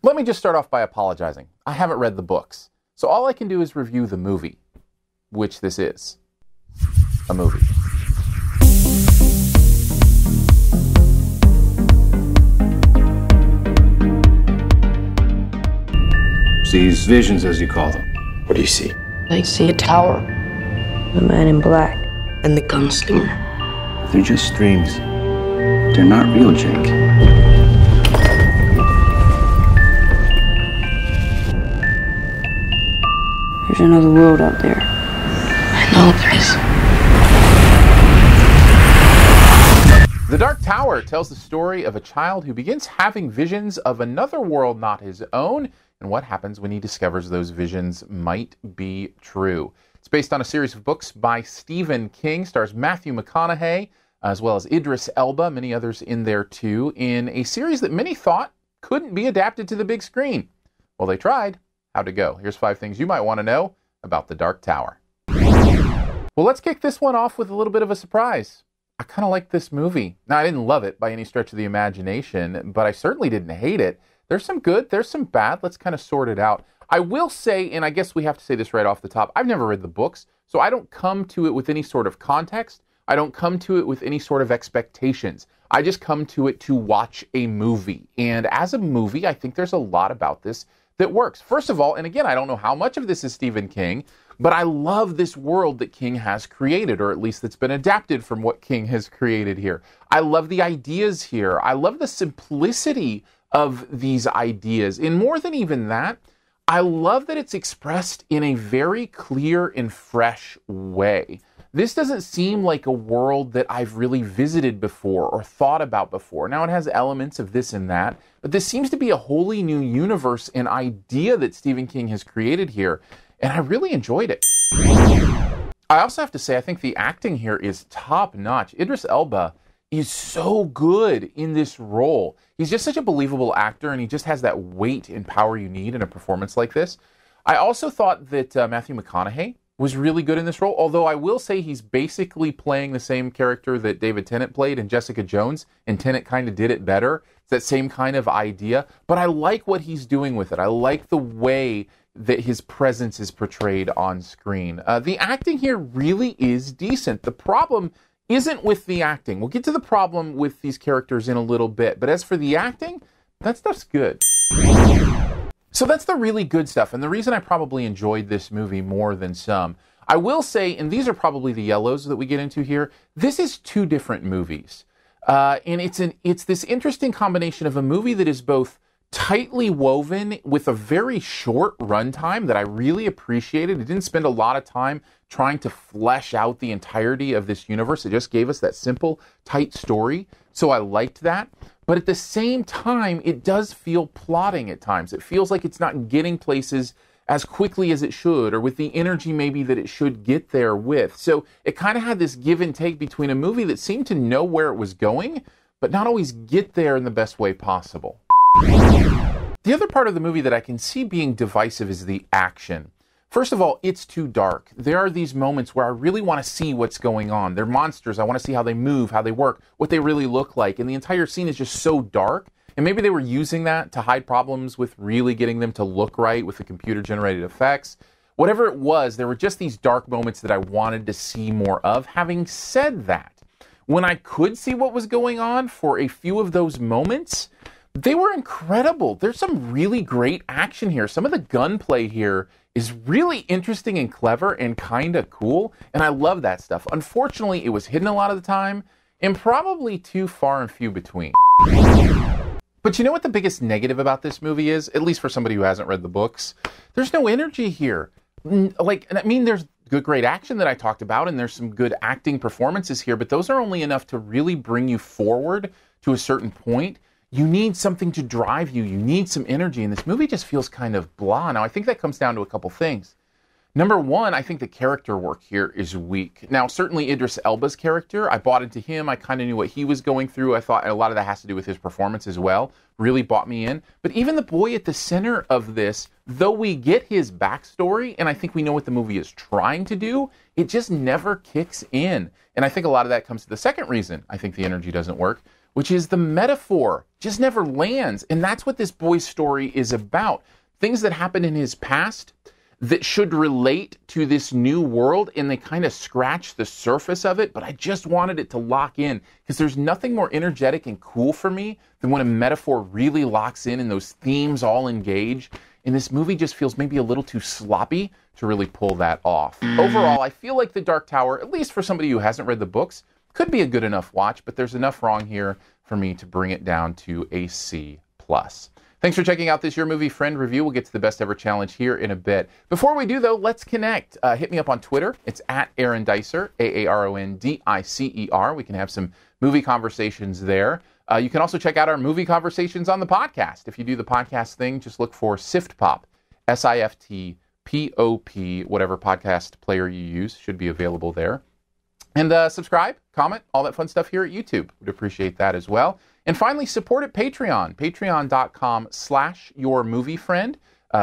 Let me just start off by apologizing. I haven't read the books, so all I can do is review the movie, which this is. A movie. These visions, as you call them. What do you see? I see a tower, a man in black, and the gunslinger. They're just dreams. They're not real, Jake. There's another world out there. I know there is. The Dark Tower tells the story of a child who begins having visions of another world not his own, and what happens when he discovers those visions might be true. It's based on a series of books by Stephen King, stars Matthew McConaughey, as well as Idris Elba, many others in there too, in a series that many thought couldn't be adapted to the big screen. Well, they tried. How'd it go? Here's 5 things you might want to know about The Dark Tower. Well, let's kick this one off with a little bit of a surprise. I kind of like this movie. Now, I didn't love it by any stretch of the imagination, but I certainly didn't hate it. There's some good, there's some bad. Let's kind of sort it out. I will say, and I guess we have to say this right off the top, I've never read the books, so I don't come to it with any sort of context. I don't come to it with any sort of expectations. I just come to it to watch a movie. And as a movie, I think there's a lot about this that works. First of all, and again, I don't know how much of this is Stephen King, but I love this world that King has created, or at least that's been adapted from what King has created here. I love the ideas here. I love the simplicity of these ideas. And more than even that, I love that it's expressed in a very clear and fresh way. This doesn't seem like a world that I've really visited before or thought about before. Now, it has elements of this and that, but this seems to be a wholly new universe and idea that Stephen King has created here, and I really enjoyed it. I also have to say, I think the acting here is top-notch. Idris Elba is so good in this role. He's just such a believable actor, and he just has that weight and power you need in a performance like this. I also thought that Matthew McConaughey was really good in this role, although I will say he's basically playing the same character that David Tennant played in Jessica Jones, and Tennant kind of did it better. It's that same kind of idea, but I like what he's doing with it. I like the way that his presence is portrayed on screen. The acting here really is decent. The problem isn't with the acting. We'll get to the problem with these characters in a little bit, but as for the acting, that stuff's good. So that's the really good stuff, and the reason I probably enjoyed this movie more than some. I will say, and these are probably the yellows that we get into here, this is 2 different movies. And it's this interesting combination of a movie that is both tightly woven with a very short runtime that I really appreciated. It didn't spend a lot of time trying to flesh out the entirety of this universe. It just gave us that simple, tight story. So I liked that. But at the same time, it does feel plotting at times. It feels like it's not getting places as quickly as it should, or with the energy maybe that it should get there with. So it kind of had this give and take between a movie that seemed to know where it was going, but not always get there in the best way possible. The other part of the movie that I can see being divisive is the action. First of all, it's too dark. There are these moments where I really want to see what's going on. They're monsters. I want to see how they move, how they work, what they really look like. And the entire scene is just so dark. And maybe they were using that to hide problems with really getting them to look right with the computer-generated effects. Whatever it was, there were just these dark moments that I wanted to see more of. Having said that, when I could see what was going on for a few of those moments, they were incredible. There's some really great action here. Some of the gunplay here is really interesting and clever and kind of cool, and I love that stuff. Unfortunately, it was hidden a lot of the time, and probably too far and few between. But you know what the biggest negative about this movie is? At least for somebody who hasn't read the books. There's no energy here. There's good, great action that I talked about, and there's some good acting performances here, but those are only enough to really bring you forward to a certain point. You need something to drive you. You need some energy, and this movie just feels kind of blah. Now, I think that comes down to a couple things. Number one, I think the character work here is weak. Now, certainly Idris Elba's character, I bought into him. I kind of knew what he was going through. I thought a lot of that has to do with his performance as well. Really bought me in. But even the boy at the center of this, though we get his backstory, and I think we know what the movie is trying to do, it just never kicks in. And I think a lot of that comes to the second reason I think the energy doesn't work, which is the metaphor just never lands. And that's what this boy's story is about. Things that happened in his past that should relate to this new world, and they kind of scratch the surface of it, but I just wanted it to lock in, because there's nothing more energetic and cool for me than when a metaphor really locks in and those themes all engage. And this movie just feels maybe a little too sloppy to really pull that off. Overall, I feel like The Dark Tower, at least for somebody who hasn't read the books, could be a good enough watch, but there's enough wrong here for me to bring it down to a C+. Thanks for checking out this Your Movie Friend review. We'll get to the Best Ever Challenge here in a bit. Before we do, though, let's connect. Hit me up on Twitter. It's at Aaron Dicer, AARONDICER. We can have some movie conversations there. You can also check out our movie conversations on the podcast. If you do the podcast thing, just look for SiftPop, SiftPop, whatever podcast player you use should be available there. And subscribe, comment, all that fun stuff here at YouTube. Would appreciate that as well. And finally, support at Patreon. Patreon.com/YourMovieFriend.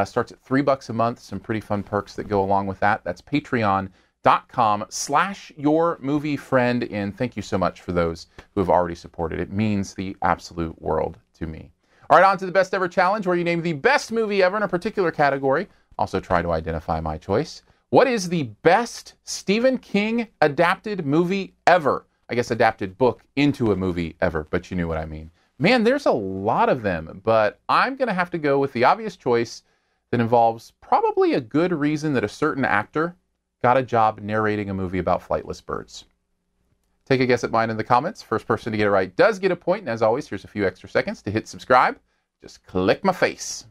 Starts at $3 a month. Some pretty fun perks that go along with that. That's Patreon.com/YourMovieFriend. And thank you so much for those who have already supported. It means the absolute world to me. All right, on to the Best Ever Challenge, where you name the best movie ever in a particular category. Also try to identify my choice. What is the best Stephen King adapted movie ever? I guess adapted book into a movie ever, but you knew what I mean. Man, there's a lot of them, but I'm going to have to go with the obvious choice that involves probably a good reason that a certain actor got a job narrating a movie about flightless birds. Take a guess at mine in the comments. First person to get it right does get a point, and as always, here's a few extra seconds to hit subscribe. Just click my face.